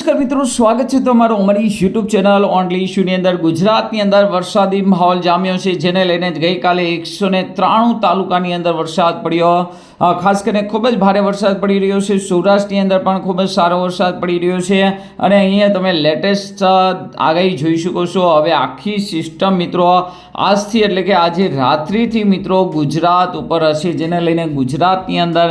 નમસ્કાર મિત્રો, સ્વાગત છે તમારું અમારી યુટ્યુબ ચેનલ ઓનલી ઇશ્યુની અંદર। ગુજરાતની અંદર વરસાદી માહોલ જામ્યો છે, જેને લઈને ગઈકાલે 193 તાલુકાની અંદર વરસાદ પડ્યો। ખાસ કરીને ખૂબ જ ભારે વરસાદ પડી રહ્યો છે। સૌરાષ્ટ્રની અંદર પણ ખૂબ જ સારો વરસાદ પડી રહ્યો છે અને અહીંયા તમે લેટેસ્ટ આગાહી જોઈ શકો છો। હવે આખી સિસ્ટમ મિત્રો આજથી એટલે કે આજે રાત્રિથી મિત્રો ગુજરાત ઉપર હશે, જેને લઈને ગુજરાતની અંદર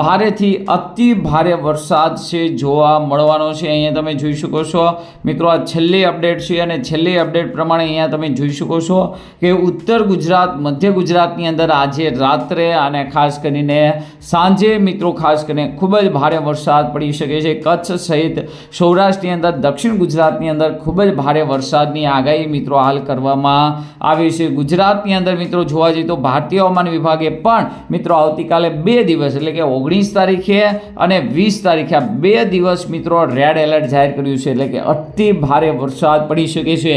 ભારેથી અતિ ભારે વરસાદ છે જોવા મળવાનો છે। અહીંયા તમે જોઈ શકો છો મિત્રો, આ છેલ્લી અપડેટ છે અને છેલ્લી અપડેટ પ્રમાણે અહીંયા તમે જોઈ શકો છો કે ઉત્તર ગુજરાત, મધ્ય ગુજરાતની અંદર આજે રાત્રે અને ખાસ કરીને સાંજે મિત્રો ખાસ કરીને ખૂબ જ ભારે વરસાદ પડી શકે છે। કચ્છ સહિત સૌરાષ્ટ્રની અંદર, દક્ષિણ ગુજરાતની અંદર ખૂબ જ ભારે વરસાદની આગાહી મિત્રો હાલ કરવામાં આવી છે। ગુજરાતની અંદર મિત્રો જોવા જઈએ તો ભારતીય હવામાન વિભાગે પણ મિત્રો આવતીકાલે 2 દિવસ એટલે કે 19 તારીખે અને 20 તારીખે આ 2 દિવસ મિત્રો રેડ એલર્ટ જાહેર કર્યું છે, એટલે કે અતિ ભારે વરસાદ પડી શકે છે।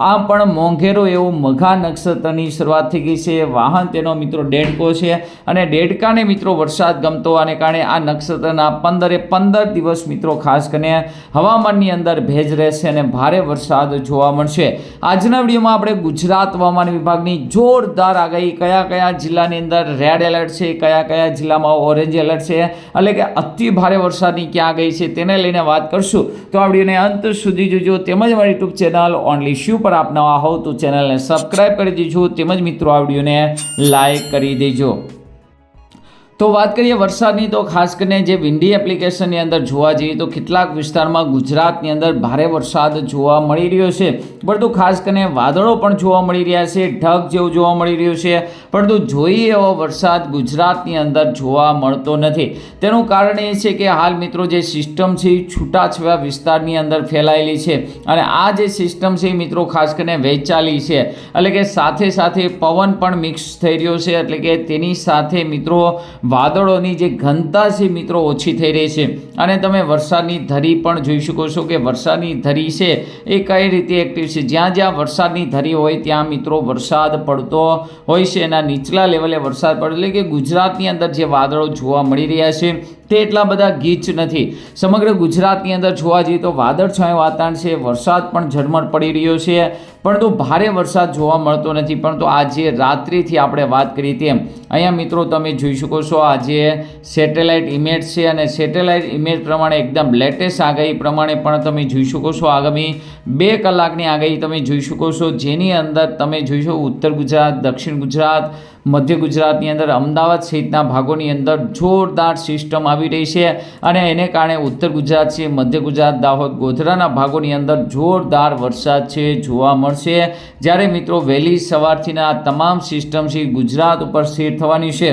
આમ પણ મોંઘેરો એવું મઘા નક્ષત્રની શરૂઆત થઈ ગઈ છે। વાહન તેનો મિત્રો ડેડકો છે અને ડેડકાને મિત્રો વરસાદ ગમતો આને કારણે આ નક્ષત્રના 15 દિવસ મિત્રો ખાસ કરીને હવામાનની અંદર ભેજ રહેશે અને ભારે વરસાદ જોવા મળશે। આજના વિડીયોમાં આપણે ગુજરાત હવામાન વિભાગની જોરદાર આગાહી, કયા કયા જિલ્લાની અંદર રેડ એલર્ટ છે, કયા કયા જિલ્લામાં ઓરેન્જ એલર્ટ છે, એટલે કે અતિ ભારે વરસાદની ક્યાં ગઈ છે તેને લઈને વાત કરશું। તો આ વિડીયોને અંત સુધી જોજો, તેમજ મારી યુટ્યુબ ચેનલ ઓનલી ઇશ્યુ પર આપ નવા હો તો ચેનલને સબસ્ક્રાઇબ કરી દેજો, તેમજ મિત્રો આ વિડીયોને લાઇક કરી દેજો। તો વાત કરીએ વરસાદની, તો ખાસ કરીને જે વિન્ડી એપ્લિકેશનની અંદર જોવા જઈએ તો કેટલાક વિસ્તારમાં ગુજરાતની અંદર ભારે વરસાદ જોવા મળી રહ્યો છે, પરંતુ ખાસ કરીને વાદળો પણ જોવા મળી રહ્યા છે, ઢગ જેવું જોવા મળી રહ્યું છે, પરંતુ જોઈએ એવો વરસાદ ગુજરાતની અંદર જોવા મળતો નથી। તેનું કારણ એ છે કે હાલ મિત્રો જે સિસ્ટમ છે એ છૂટાછવાયા વિસ્તારની અંદર ફેલાયેલી છે અને આ જે સિસ્ટમ છે મિત્રો ખાસ કરીને વહેંચાયેલી છે, એટલે કે સાથે સાથે પવન પણ મિક્સ થઈ રહ્યો છે, એટલે કે તેની સાથે મિત્રો વાદળોની જે ઘનતા છે મિત્રો ઓછી થઈ રહી છે અને તમે વરસાદની ધરી પણ જોઈ શકો છો કે વરસાદની ધરી છે એ કઈ રીતે એક્ટિવ છે। જ્યાં જ્યાં વરસાદની ધરી હોય ત્યાં મિત્રો વરસાદ પડતો હોય છે, એના નીચલા લેવલે વરસાદ પડે, એટલે કે ગુજરાતની અંદર જે વાદળો જોવા મળી રહ્યા છે તે એટલા બધા ગીચ નથી। સમગ્ર ગુજરાતની અંદર જોવા જઈએ તો વાદળછાયું વાતાવરણ છે, વરસાદ પણ ઝરમર પડી રહ્યો છે, પરંતુ ભારે વરસાદ જોવા મળતો નથી। પરંતુ આજે રાત્રિથી આપણે વાત કરી તેમ અહીંયા મિત્રો તમે જોઈ શકો છો આજે સેટેલાઇટ ઇમેજ છે અને સેટેલાઇટ ઇમેજ પ્રમાણે એકદમ લેટેસ્ટ આગાહી પ્રમાણે પણ તમે જોઈ શકો છો આગામી 2 કલાકની આગાહી તમે જોઈ શકો છો, જેની અંદર તમે જોઈશો ઉત્તર ગુજરાત, દક્ષિણ ગુજરાત, મધ્ય ગુજરાતની અંદર અમદાવાદ સહિતના ભાગોની અંદર જોરદાર સિસ્ટમ આવી રહી છે અને એને કારણે ઉત્તર ગુજરાત છે, મધ્ય ગુજરાત, દાહોદ, ગોધરાના ભાગોની અંદર જોરદાર વરસાદ છે જોવા મળશે। જ્યારે મિત્રો વહેલી સવારથીના તમામ સિસ્ટમ છે ગુજરાત ઉપર સ્થિર થવાની છે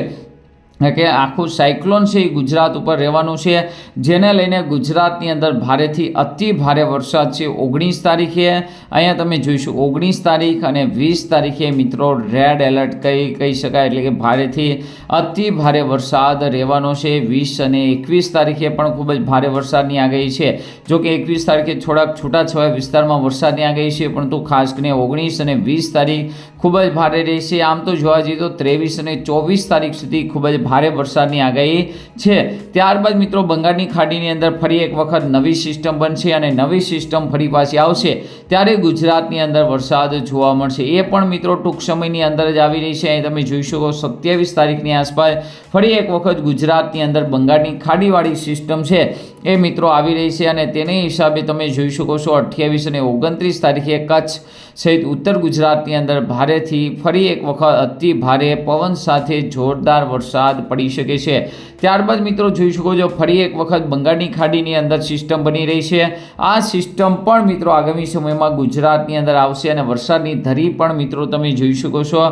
કે આખું સાયક્લોન છે એ ગુજરાત ઉપર રહેવાનું છે, જેને લઈને ગુજરાતની અંદર ભારેથી અતિ ભારે વરસાદ છે 19 તારીખે અહીંયા તમે જોઈશું 19 તારીખ અને 20 તારીખે મિત્રો રેડ એલર્ટ કહી શકાય, એટલે કે ભારેથી અતિ ભારે વરસાદ રહેવાનો છે। 20 અને 21 તારીખે પણ ખૂબ જ ભારે વરસાદની આગાહી છે, જો કે 21 તારીખે થોડાક છૂટાછવાયા વિસ્તારમાં વરસાદની આગાહી છે, પરંતુ ખાસ કરીને 19 અને 20 તારીખ ખૂબ જ ભારે રહેશે। આમ તો જોવા જઈએ તો 23 અને 24 તારીખ સુધી ખૂબ જ ભારે વરસાદની આગાહી છે। ત્યારબાદ મિત્રો બંગાળની ખાડીની અંદર ફરી એક વખત નવી સિસ્ટમ બનશે અને નવી સિસ્ટમ ફરી પાછી આવશે ત્યારે ગુજરાતની અંદર વરસાદ જોવા મળશે। એ પણ મિત્રો ટૂંક સમયની અંદર જ આવી રહી છે। અહીં તમે જોઈ શકો 27 તારીખની આસપાસ ફરી એક વખત ગુજરાતની અંદર બંગાળની ખાડીવાળી સિસ્ટમ છે એ મિત્રો આવી રહી છે અને તેની હિસાબે તમે જોઈ શકો છો 28 અને 29 તારીખે કચ્છ સહિત ઉત્તર ગુજરાતની અંદર ભારેથી ફરી એક વખત અતિ ભારે પવન સાથે જોરદાર વરસાદ પડી શકે છે। ત્યારબાદ મિત્રો જોઈ શકો છો ફરી એક વખત બંગાળની ખાડીની અંદર સિસ્ટમ બની રહી છે। આ સિસ્ટમ પણ મિત્રો આગામી સમયમાં ગુજરાતની અંદર આવશે અને વરસાદની ધરી પણ મિત્રો તમે જોઈ શકો છો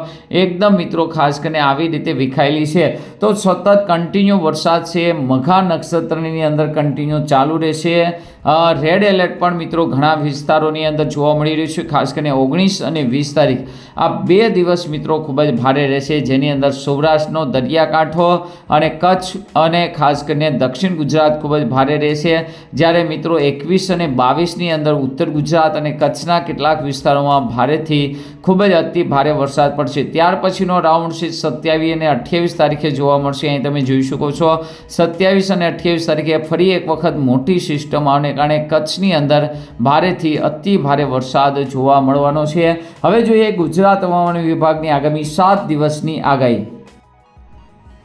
એકદમ મિત્રો ખાસ કરીને આવી રીતે વિખાયેલી છે। તો સતત કન્ટિન્યુ વરસાદ છે મઘા નક્ષત્રની અંદર કન્ટિન્યુ ચાલુ રહેશે। રેડ એલર્ટ પણ મિત્રો ઘણા વિસ્તારોની અંદર જોવા મળી રહ્યું છે, ખાસ કરીને 19 અને 20 તારીખ આ 2 દિવસ મિત્રો ખૂબ જ ભારે રહેશે, જેની અંદર સૌરાષ્ટ્રનો દરિયાકાંઠો અને કચ્છ અને ખાસ કરીને દક્ષિણ ગુજરાત ખૂબ જ ભારે રહેશે, જ્યારે મિત્રો 21 અને 22ની અંદર ઉત્તર ગુજરાત અને કચ્છના કેટલાક વિસ્તારોમાં ભારેથી ખૂબ જ અતિ ભારે વરસાદ પડશે। ત્યાર પછીનો રાઉન્ડ છે 27 અને 28 તારીખે જોવા મળશે। અહીં તમે જોઈ શકો છો 27 અને 28 તારીખે ફરી એક વખત મોટી સિસ્ટમ અને ફૂંકાવાને કારણે કચ્છની અંદર ભારેથી અતિ ભારે વરસાદ જોવા મળવાનો છે. હવે જોઈએ ગુજરાત હવામાન વિભાગની આગામી 7 દિવસની આગાહી.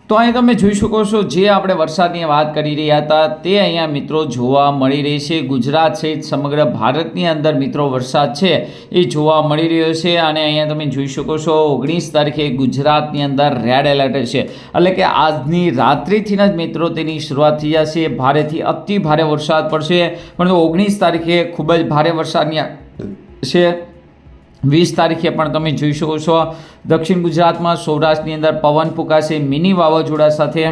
તો અહીં તમે જોઈ શકો છો, જે આપણે વરસાદની વાત કરી રહ્યા હતા તે અહીંયા મિત્રો જોવા મળી રહી છે. ગુજરાત સહિત સમગ્ર ભારતની અંદર મિત્રો વરસાદ છે એ જોવા મળી રહ્યો છે. અને અહીંયા તમે જોઈ શકો છો 19 તારીખે ગુજરાતની અંદર રેડ એલર્ટ છે, એટલે કે આજની રાત્રિથી જ મિત્રો તેની શરૂઆત થઈ જશે. ભારેથી અતિ ભારે વરસાદ પડશે, પરંતુ 19 તારીખે ખૂબ જ ભારે વરસાદની છે. 20 તારીખે પણ તમે જોઈ શકો છો દક્ષિણ ગુજરાતમાં સૌરાષ્ટ્રની અંદર પવન ફૂંકાશે મિની વાવાઝોડા સાથે.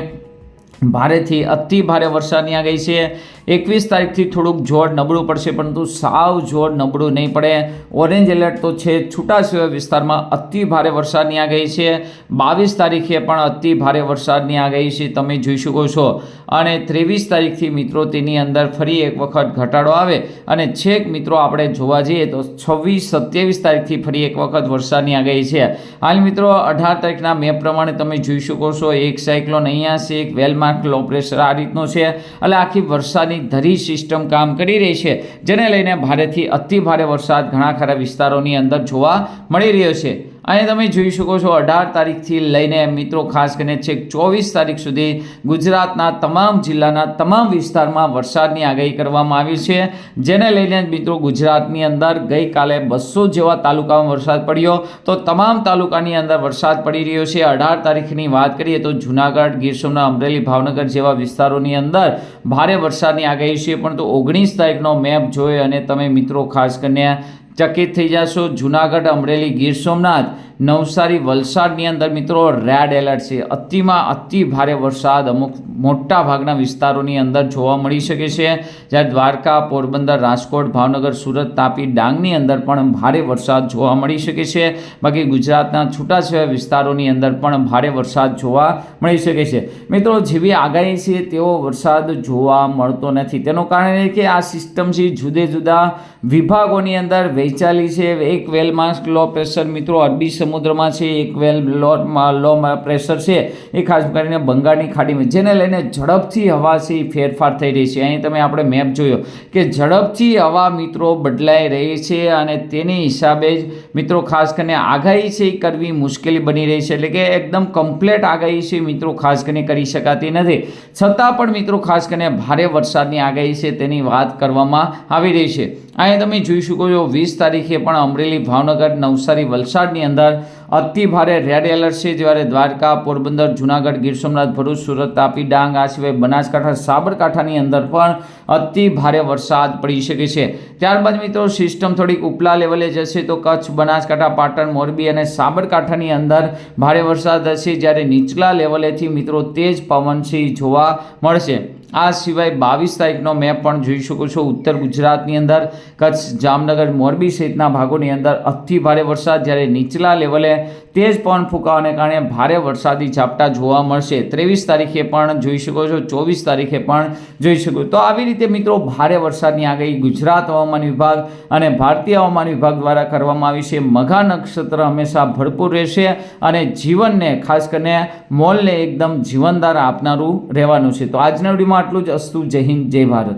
ભારેથી અતિ ભારે વરસાદની આગાહી છે. 21 તારીખથી થોડુંક જોર નબળું પડશે, પરંતુ સાવ જોર નબળું નહીં પડે. ઓરેન્જ એલર્ટ તો છે, છૂટાછવાયા વિસ્તારમાં અતિ ભારે વરસાદની આગાહી છે. 22 તારીખે પણ અતિ ભારે વરસાદની આગાહી છે, તમે જોઈ શકો છો. અને 23 તારીખથી મિત્રો તેની અંદર ફરી એક વખત ઘટાડો આવે અને છેક મિત્રો આપણે જોવા જઈએ તો 26-27 તારીખથી ફરી એક વખત વરસાદની આગાહી છે. હાલ મિત્રો 18 તારીખના મેપ પ્રમાણે તમે જોઈ શકો છો એક સાયક્લોન અહીંયા છે, એક વેલમાર્ક લો પ્રેશર આ રીતનો છે, એટલે આખી વરસાદની ધરી સિસ્ટમ કામ કરી રહી છે, જેને લઈને ભારેથી અતિ ભારે વરસાદ ઘણા ખરા વિસ્તારોની અંદર જોવા મળી રહ્યો છે. અહીં તમે જોઈ શકો છો 18 તારીખથી લઈને મિત્રો ખાસ કરીને છેક 24 તારીખ સુધી ગુજરાતના તમામ જિલ્લાના તમામ વિસ્તારમાં વરસાદની આગાહી કરવામાં આવી છે, જેને લઈને મિત્રો ગુજરાતની અંદર ગઈકાલે 200 જેવા તાલુકામાં વરસાદ પડ્યો. તો તમામ તાલુકાની અંદર વરસાદ પડી રહ્યો છે. 18 તારીખની વાત કરીએ તો જૂનાગઢ, ગીર સોમનાથ, અમરેલી, ભાવનગર જેવા વિસ્તારોની અંદર ભારે વરસાદની આગાહી છે. પરંતુ 19 તારીખનો મેપ જોઈ અને તમે મિત્રો ખાસ કરીને ચકિત થઈ જશો. જૂનાગઢ, અમરેલી, ગીર સોમનાથ, નવસારી, વલસાડની અંદર મિત્રો રેડ એલર્ટ છે. અતિમાં અતિ ભારે વરસાદ અમુક મોટા ભાગના વિસ્તારોની અંદર જોવા મળી શકે છે. જ્યારે દ્વારકા, પોરબંદર, રાજકોટ, ભાવનગર, સુરત, તાપી, ડાંગની અંદર પણ ભારે વરસાદ જોવા મળી શકે છે. બાકી ગુજરાતના છૂટાછવાયા વિસ્તારોની અંદર પણ ભારે વરસાદ જોવા મળી શકે છે. મિત્રો જેવી આગાહી છે તેવો વરસાદ જોવા મળતો નથી. તેનું કારણ એ કે આ સિસ્ટમ છે જુદા જુદા વિભાગોની અંદર વહેંચાયેલી છે. એક વેલમાર્ક લો પ્રેશર મિત્રો અરબી સમુદ્રમાં છે, એક વેલ લો પ્રેશર છે એ ખાસ કરીને બંગાળની ખાડીમાં, જેને લઈને ઝડપથી હવા છે એ ફેરફાર થઈ રહી છે. અહીં તમે આપણે મેપ જોયો કે ઝડપથી હવા મિત્રો બદલાઈ રહી છે અને તેની હિસાબે જ મિત્રો ખાસ કરીને આગાહી છે એ કરવી મુશ્કેલી બની રહી છે. એટલે કે એકદમ કમ્પ્લેટ આગાહી છે મિત્રો ખાસ કરીને કરી શકાતી નથી. છતાં પણ મિત્રો ખાસ કરીને ભારે વરસાદની આગાહી છે તેની વાત કરવામાં આવી રહી છે. અહીં તમે જોઈ શકો છો 20 તારીખે પણ અમરેલી, ભાવનગર, નવસારી, વલસાડની અંદર અતિ ભારે રેડ એલર્ટ છે. જ્યારે દ્વારકા, પોરબંદર, જૂનાગઢ, ગીર સોમનાથ, ભરૂચ, સુરત, તાપી, ડાંગ આ સિવાય બનાસકાંઠા, સાબરકાંઠાની અંદર પણ અતિ ભારે વરસાદ પડી શકે છે. ત્યારબાદ મિત્રો સિસ્ટમ થોડીક ઉપલા લેવલે જશે તો કચ્છ, બનાસકાંઠા, પાટણ, મોરબી અને સાબરકાંઠાની અંદર ભારે વરસાદ હશે. જ્યારે નીચલા લેવલેથી મિત્રો તેજ પવન છે જોવા મળશે. આ સિવાય 22 તારીખનો મેપ પણ જોઈ શકો છો. ઉત્તર ગુજરાતની અંદર કચ્છ, જામનગર, મોરબી સહિતના ભાગોની અંદર અતિ ભારે વરસાદ, જ્યારે નીચલા લેવલે તેજ પવન ફૂંકાવાને કારણે ભારે વરસાદી ઝાપટા જોવા મળશે. 23 તારીખે પણ જોઈ શકો છો, 24 તારીખે પણ જોઈ શકો. તો આવી રીતે મિત્રો ભારે વરસાદની આગાહી ગુજરાત હવામાન વિભાગ અને ભારતીય હવામાન વિભાગ દ્વારા કરવામાં આવી છે. મઘા નક્ષત્ર હંમેશા ભરપૂર રહેશે અને જીવનને ખાસ કરીને મોલને એકદમ જીવનદાર આપનારું રહેવાનું છે. તો આજના વિડીયોમાં આટલું જ. અસ્તુ. જય હિન્દ, જય ભારત.